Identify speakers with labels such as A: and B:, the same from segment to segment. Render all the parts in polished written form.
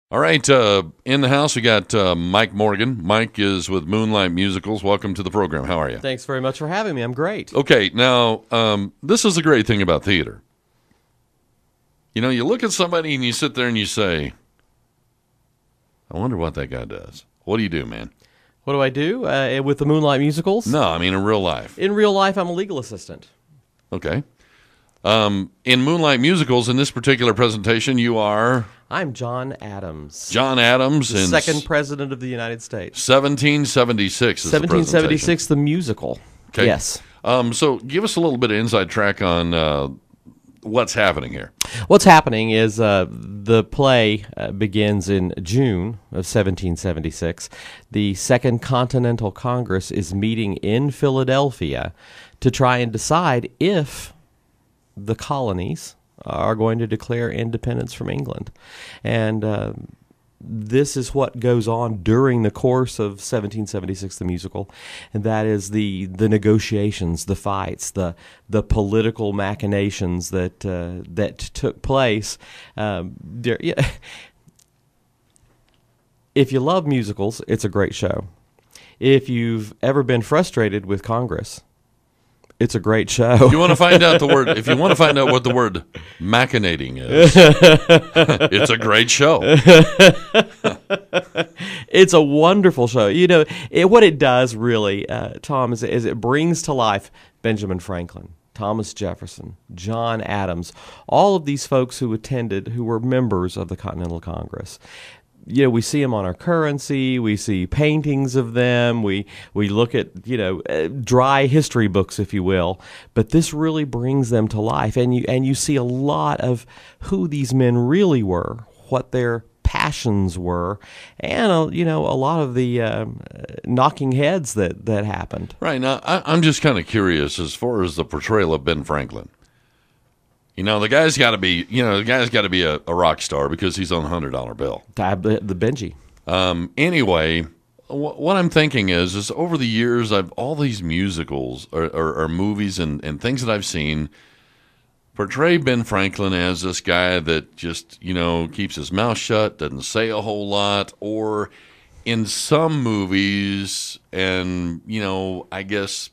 A: All right, in the house we got Mike Morgan. Mike is with Moonlight Musicals. Welcome to the program. How are you?
B: Thanks very much for having me. I'm great.
A: Okay, now this is the great thing about theater. You know, you look at somebody and you sit there and you say, I wonder what that guy does. What do you do, man?
B: What do I do with the Moonlight Musicals?
A: No, I mean in real life.
B: In real life, I'm a legal assistant.
A: Okay. In Moonlight Musicals, in this particular presentation, you are...
B: I'm John Adams.
A: John Adams.
B: The second president of the United States.
A: 1776 is
B: 1776, the musical.
A: Okay.
B: Yes.
A: So give us a little bit of inside track on what's happening here.
B: What's happening is the play begins in June of 1776. The Second Continental Congress is meeting in Philadelphia to try and decide if the colonies are going to declare independence from England. And this is what goes on during the course of 1776, the musical, and that is the negotiations, the fights, the political machinations that took place. If you love musicals, it's a great show. If you've ever been frustrated with Congress, it's a great show.
A: If you want to find out what the word machinating is, it's a great show.
B: It's a wonderful show. You know, what it does really, Tom, is it brings to life Benjamin Franklin, Thomas Jefferson, John Adams, all of these folks who were members of the Continental Congress. You know, we see them on our currency. We see paintings of them. We look at, dry history books, if you will. But this really brings them to life, and you see a lot of who these men really were, what their passions were, and a lot of the knocking heads that happened.
A: Right now, I'm just kind of curious as far as the portrayal of Ben Franklin. You know, the guy's got to be, a rock star because he's on the $100 bill.
B: The Benji.
A: Anyway, what I'm thinking is over the years, all these musicals or movies and things that I've seen portray Ben Franklin as this guy that just, keeps his mouth shut, doesn't say a whole lot, or in some movies, and, I guess...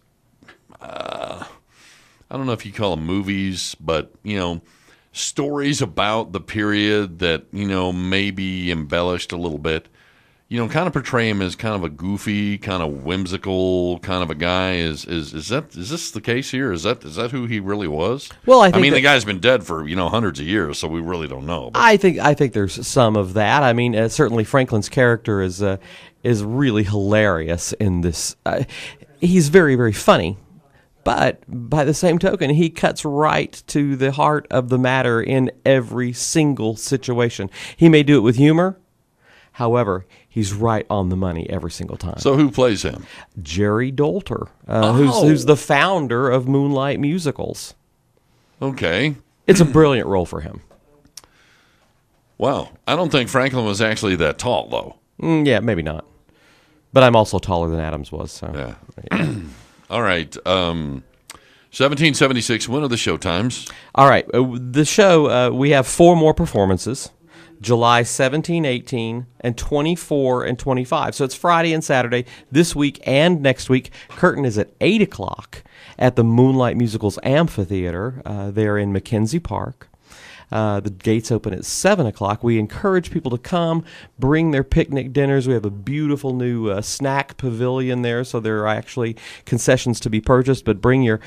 A: I don't know if you call them movies, but, stories about the period that, maybe embellished a little bit, kind of portray him as kind of a goofy, kind of whimsical kind of a guy. Is this the case here? Is that who he really was?
B: Well, I
A: mean, the guy's been dead for, hundreds of years, so we really don't know. But.
B: I think there's some of that. I mean, certainly Franklin's character is really hilarious in this. He's very, very funny. But by the same token, he cuts right to the heart of the matter in every single situation. He may do it with humor. However, he's right on the money every single time.
A: So who plays him?
B: Jerry Dolter, who's the founder of Moonlight Musicals.
A: Okay.
B: It's a brilliant role for him.
A: Wow. I don't think Franklin was actually that tall, though.
B: Yeah, maybe not. But I'm also taller than Adams was. So.
A: Yeah. All right. 1776, when are the show times?
B: All right. The show, we have 4 more performances, July 17, 18, and 24 and 25. So it's Friday and Saturday this week and next week. Curtain is at 8 o'clock at the Moonlight Musicals Amphitheater there in McKenzie Park. The gates open at 7 o'clock. We encourage people to come, bring their picnic dinners. We have a beautiful new snack pavilion there, so there are actually concessions to be purchased. But bring your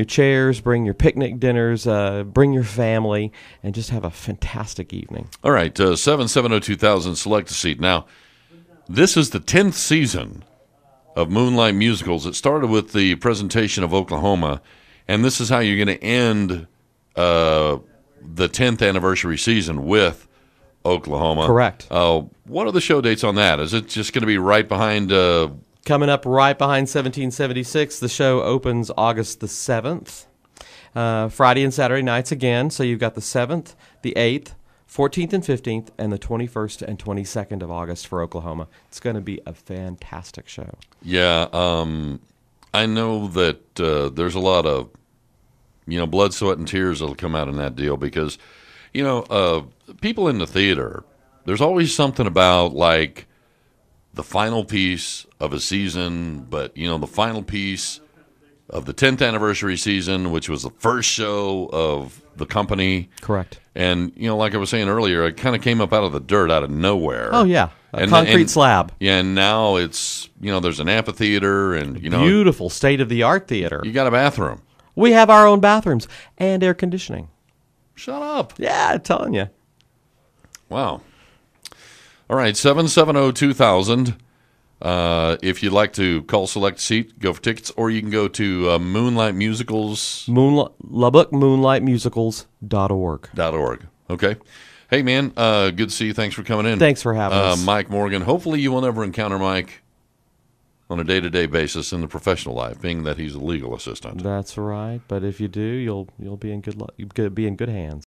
B: chairs, bring your picnic dinners, bring your family, and just have a fantastic evening.
A: All right, 770-2000, select a seat. Now, this is the 10th season of Moonlight Musicals. It started with the presentation of Oklahoma, and this is how you're going to end the 10th anniversary season with Oklahoma.
B: Correct.
A: What are the show dates on that? Is it just going to be right behind...
B: Coming up right behind 1776, the show opens August the 7th. Friday and Saturday nights again, so you've got the 7th, the 8th, 14th and 15th, and the 21st and 22nd of August for Oklahoma. It's going to be a fantastic show.
A: Yeah, I know that there's a lot of blood, sweat, and tears that'll come out in that deal because, people in the theater, there's always something about like the final piece of a season, but the final piece of the 10th anniversary season, which was the first show of the company.
B: Correct.
A: And like I was saying earlier, it kind of came up out of the dirt, out of nowhere.
B: Oh yeah, concrete slab.
A: Yeah, and now it's there's an amphitheater and
B: beautiful state of the art theater.
A: You got a bathroom.
B: We have our own bathrooms and air conditioning.
A: Shut up.
B: Yeah, I'm telling you.
A: Wow. All right, 770-2000. If you'd like to call Select Seat, go for tickets, or you can go to Moonlight Musicals.
B: Lubbock, moonlightmusicals.org.
A: Okay. Hey, man, good to see you. Thanks for coming in.
B: Thanks for having us.
A: Mike Morgan. Hopefully you will never encounter Mike on a day-to-day basis in the professional life, being that he's a legal assistant.
B: That's right. But if you do, you'll be in good hands.